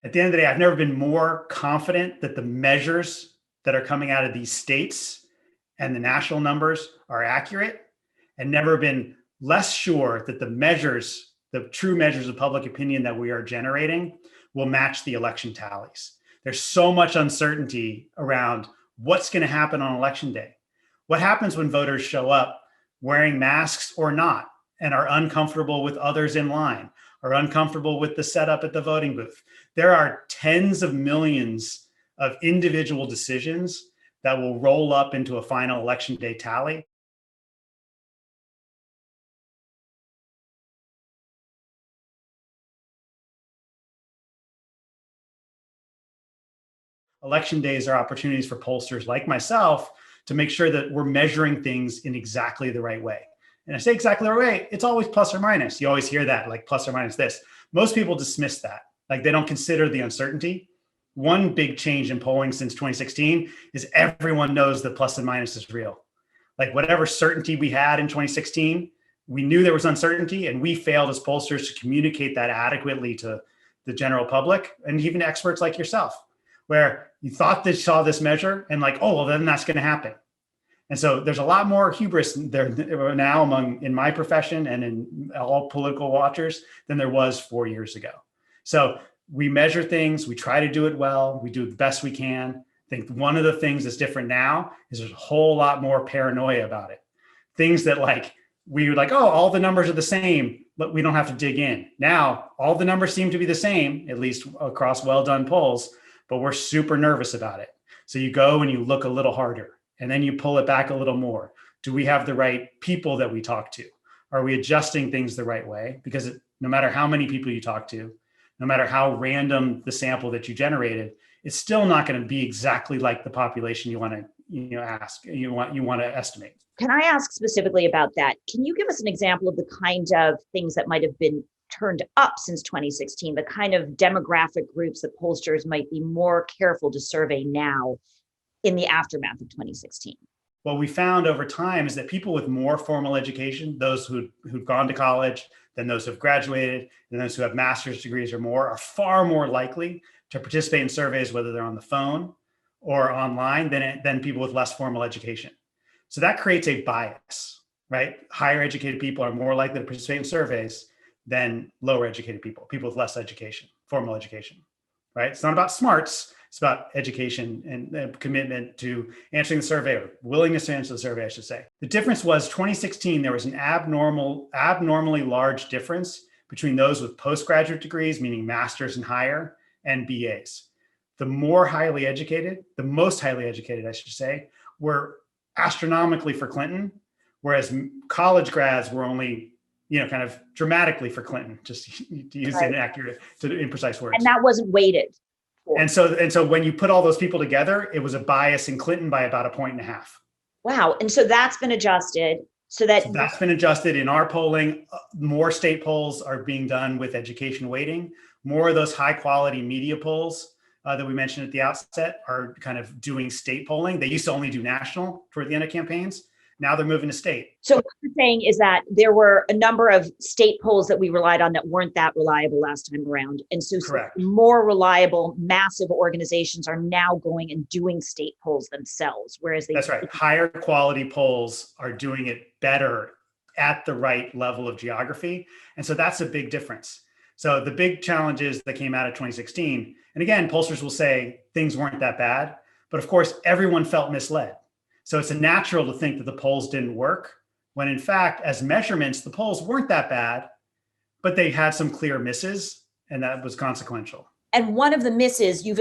At the end of the day, I've never been more confident that the measures that are coming out of these states and the national numbers are accurate, and never been less sure that the measures, the true measures of public opinion that we are generating, will match the election tallies. There's so much uncertainty around what's going to happen on election day. What happens when voters show up wearing masks or not, and are uncomfortable with others in line, are uncomfortable with the setup at the voting booth? There are tens of millions of individual decisions that will roll up into a final election day tally. Election days are opportunities for pollsters like myself to make sure that we're measuring things in exactly the right way. And I say exactly the right way, it's always plus or minus. You always hear that, like plus or minus this. Most people dismiss that. Like they don't consider the uncertainty. One big change in polling since 2016 is everyone knows that plus and minus is real. Like whatever certainty we had in 2016, we knew there was uncertainty, and we failed as pollsters to communicate that adequately to the general public and even experts like yourself, where you thought they saw this measure and like, oh, well, then that's going to happen. And so there's a lot more hubris there now in my profession and in all political watchers than there was 4 years ago. So we measure things, we try to do it well, we do the best we can. I think one of the things that's different now is there's a whole lot more paranoia about it. Things that like, we were like, oh, all the numbers are the same, but we don't have to dig in. Now, all the numbers seem to be the same, at least across well-done polls, but we're super nervous about it. So you go and you look a little harder, and then you pull it back a little more. Do we have the right people that we talk to? Are we adjusting things the right way? Because no matter how many people you talk to, no matter how random the sample that you generated, it's still not going to be exactly like the population you want to estimate. Can I ask specifically about that? Can you give us an example of the kind of things that might have been turned up since 2016, the kind of demographic groups that pollsters might be more careful to survey now in the aftermath of 2016? What we found over time is that people with more formal education, those who've gone to college, than those who have graduated, and those who have master's degrees or more, are far more likely to participate in surveys, whether they're on the phone or online, than people with less formal education. So that creates a bias, right? Higher educated people are more likely to participate in surveys than lower educated people with less education, formal education, right? It's not about smarts. It's about education and commitment to answering the survey, or willingness to answer the survey, I should say. The difference was 2016, there was an abnormally large difference between those with postgraduate degrees, meaning masters and higher, and BAs. The most highly educated, I should say, were astronomically for Clinton, whereas college grads were only, kind of dramatically for Clinton, just to use Right. imprecise words. And that wasn't weighted. And so when you put all those people together, it was a bias in Clinton by about 1.5 points. Wow. And so that's been adjusted so that's been adjusted in our polling. More state polls are being done with education weighting. More of those high quality media polls that we mentioned at the outset are kind of doing state polling. They used to only do national toward the end of campaigns. Now they're moving to state. So what you're saying is that there were a number of state polls that we relied on that weren't that reliable last time around. And so more reliable, massive organizations are now going and doing state polls themselves, whereas That's right. Higher quality polls are doing it better at the right level of geography. And so that's a big difference. So the big challenges that came out of 2016, and again, pollsters will say things weren't that bad, but of course, everyone felt misled. So it's natural to think that the polls didn't work, when in fact, as measurements, the polls weren't that bad, but they had some clear misses, and that was consequential. And one of the misses, you've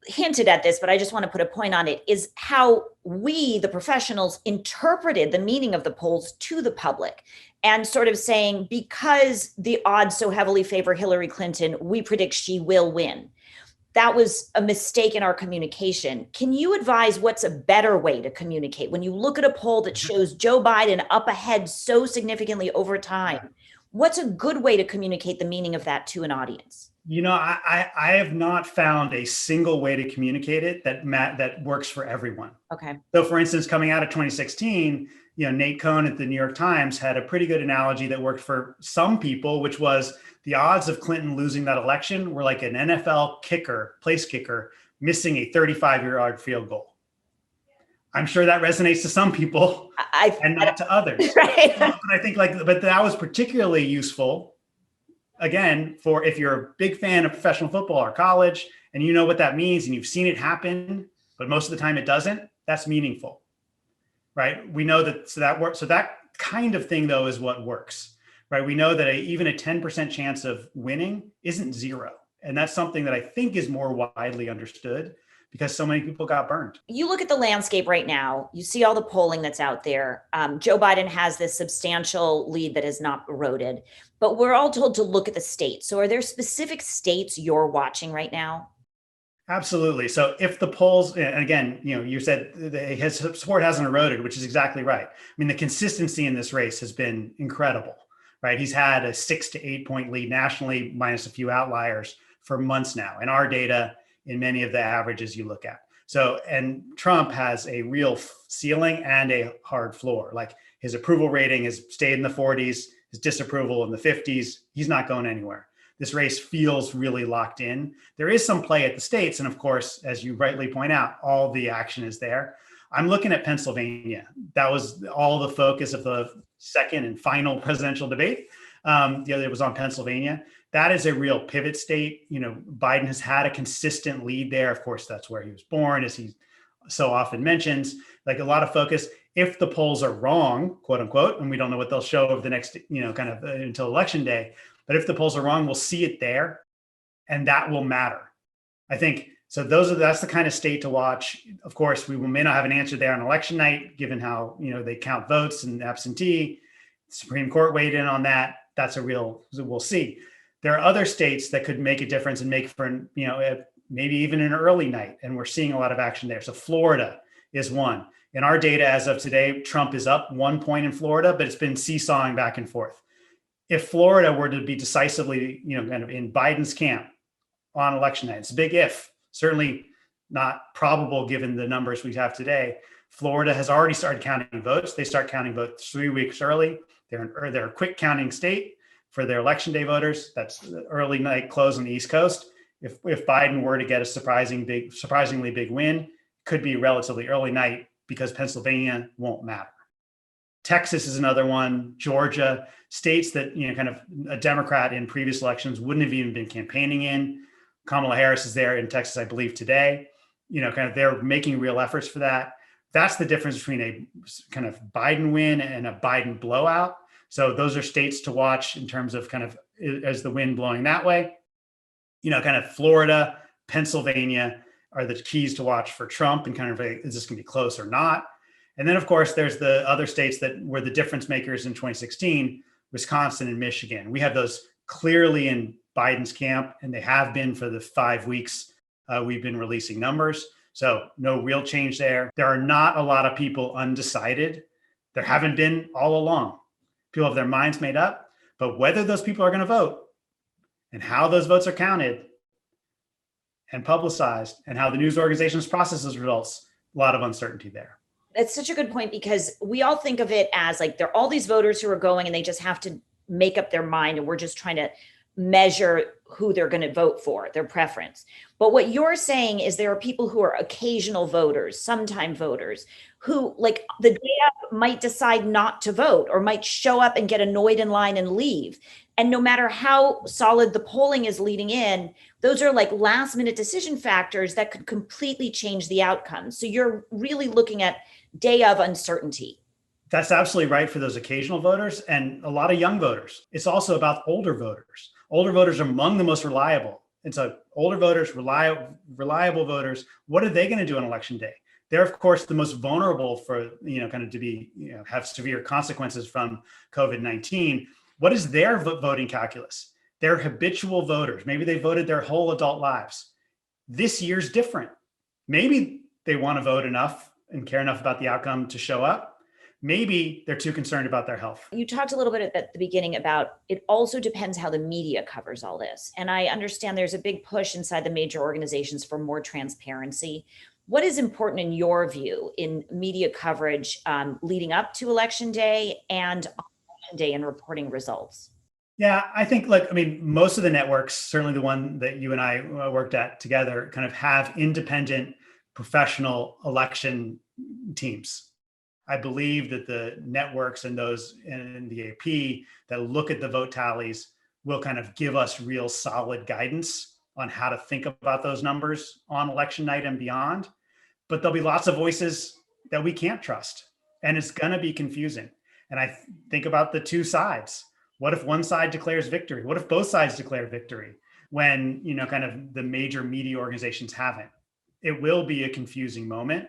hinted at this, but I just want to put a point on it, is how we, the professionals, interpreted the meaning of the polls to the public, and sort of saying, because the odds so heavily favor Hillary Clinton, we predict she will win. That was a mistake in our communication. Can you advise what's a better way to communicate? When you look at a poll that shows Joe Biden up ahead so significantly over time, What's a good way to communicate the meaning of that to an audience? I have not found a single way to communicate it that works for everyone. Okay. So for instance, coming out of 2016, Nate Cohn at the New York Times had a pretty good analogy that worked for some people, which was the odds of Clinton losing that election were like an NFL place kicker, missing a 35-yard field goal. I'm sure that resonates to some people and not to others. Right. But I think but that was particularly useful, again, for if you're a big fan of professional football or college and you know what that means and you've seen it happen, but most of the time it doesn't, that's meaningful, right? We know that, so that works. So that kind of thing though is what works, right? We know that even a 10% chance of winning isn't zero. And that's something that I think is more widely understood because so many people got burned. You look at the landscape right now, you see all the polling that's out there. Joe Biden has this substantial lead that has not eroded, but we're all told to look at the states. So are there specific states you're watching right now? Absolutely. So if the polls, and again, you said his support hasn't eroded, which is exactly right. I mean, the consistency in this race has been incredible, right? He's had a 6 to 8 point lead nationally, minus a few outliers for months now. And our data in many of the averages you look at. So, and Trump has a real ceiling and a hard floor. Like his approval rating has stayed in the 40s, his disapproval in the 50s. He's not going anywhere. This race feels really locked in. There is some play at the states. And of course, as you rightly point out, all the action is there. I'm looking at Pennsylvania. That was all the focus of the second and final presidential debate. It was on Pennsylvania. That is a real pivot state. Biden has had a consistent lead there. Of course, that's where he was born, as he so often mentions, like a lot of focus. If the polls are wrong, quote unquote, and we don't know what they'll show over the next, until election day, but if the polls are wrong, we'll see it there and that will matter. I think, so that's the kind of state to watch. Of course, we may not have an answer there on election night, given how, they count votes and absentee. The Supreme Court weighed in on that. We'll see. There are other states that could make a difference and make for, maybe even an early night. And we're seeing a lot of action there. So Florida is one. In our data as of today, Trump is up 1 point in Florida, but it's been seesawing back and forth. If Florida were to be decisively, kind of in Biden's camp on election night, it's a big if, certainly not probable given the numbers we have today. Florida has already started counting votes. They start counting votes 3 weeks early. They're a quick counting state for their election day voters. That's the early night close on the East Coast. If Biden were to get a surprisingly big win, could be relatively early night because Pennsylvania won't matter. Texas is another one. Georgia, states that, kind of a Democrat in previous elections wouldn't have even been campaigning in. Kamala Harris is there in Texas, I believe, today. They're making real efforts for that. That's the difference between a kind of Biden win and a Biden blowout. So those are states to watch in terms of kind of as the wind blowing that way. Kind of Florida, Pennsylvania are the keys to watch for Trump and kind of is this going to be close or not? And then, of course, there's the other states that were the difference makers in 2016, Wisconsin and Michigan. We have those clearly in Biden's camp, and they have been for the 5 weeks we've been releasing numbers. So no real change there. There are not a lot of people undecided. There haven't been all along. People have their minds made up, but whether those people are going to vote and how those votes are counted and publicized and how the news organizations process those results, a lot of uncertainty there. That's such a good point because we all think of it as like there are all these voters who are going and they just have to make up their mind and we're just trying to measure who they're going to vote for, their preference. But what you're saying is there are people who are occasional voters, sometime voters, who like the day of might decide not to vote or might show up and get annoyed in line and leave. And no matter how solid the polling is leading in, those are like last minute decision factors that could completely change the outcome. So you're really looking at day of uncertainty. That's absolutely right for those occasional voters and a lot of young voters. It's also about older voters. Older voters are among the most reliable. And so older voters, reliable voters, what are they going to do on election day? They're, of course, the most vulnerable for, kind of to be, have severe consequences from COVID-19. What is their voting calculus? They're habitual voters. Maybe they voted their whole adult lives. This year's different. Maybe they want to vote enough and care enough about the outcome to show up. maybe they're too concerned about their health. You talked a little bit at the beginning about it also depends how the media covers all this. And I understand there's a big push inside the major organizations for more transparency. What is important in your view in media coverage leading up to Election Day and on Election Day in reporting results? Yeah, I think, like, I mean, most of the networks, certainly the one that you and I worked at together, kind of have independent professional election teams. I believe that the networks and those in the AP that look at the vote tallies will kind of give us real solid guidance on how to think about those numbers on election night and beyond. But there'll be lots of voices that we can't trust, and it's going to be confusing. And I think about the two sides. What if one side declares victory? What if both sides declare victory when, kind of the major media organizations haven't? It will be a confusing moment.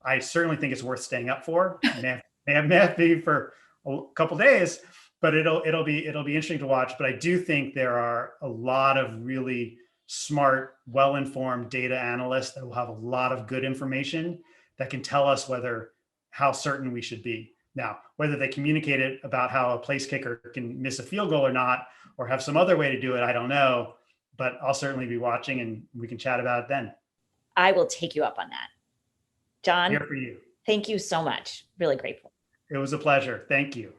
I certainly think it's worth staying up for. May have been for a couple days, but it'll be interesting to watch. But I do think there are a lot of really smart, well-informed data analysts that will have a lot of good information that can tell us how certain we should be. Now, whether they communicate it about how a place kicker can miss a field goal or not, or have some other way to do it, I don't know. But I'll certainly be watching, and we can chat about it then. I will take you up on that. Jon, Here for you. Thank you so much. Really grateful. It was a pleasure. Thank you.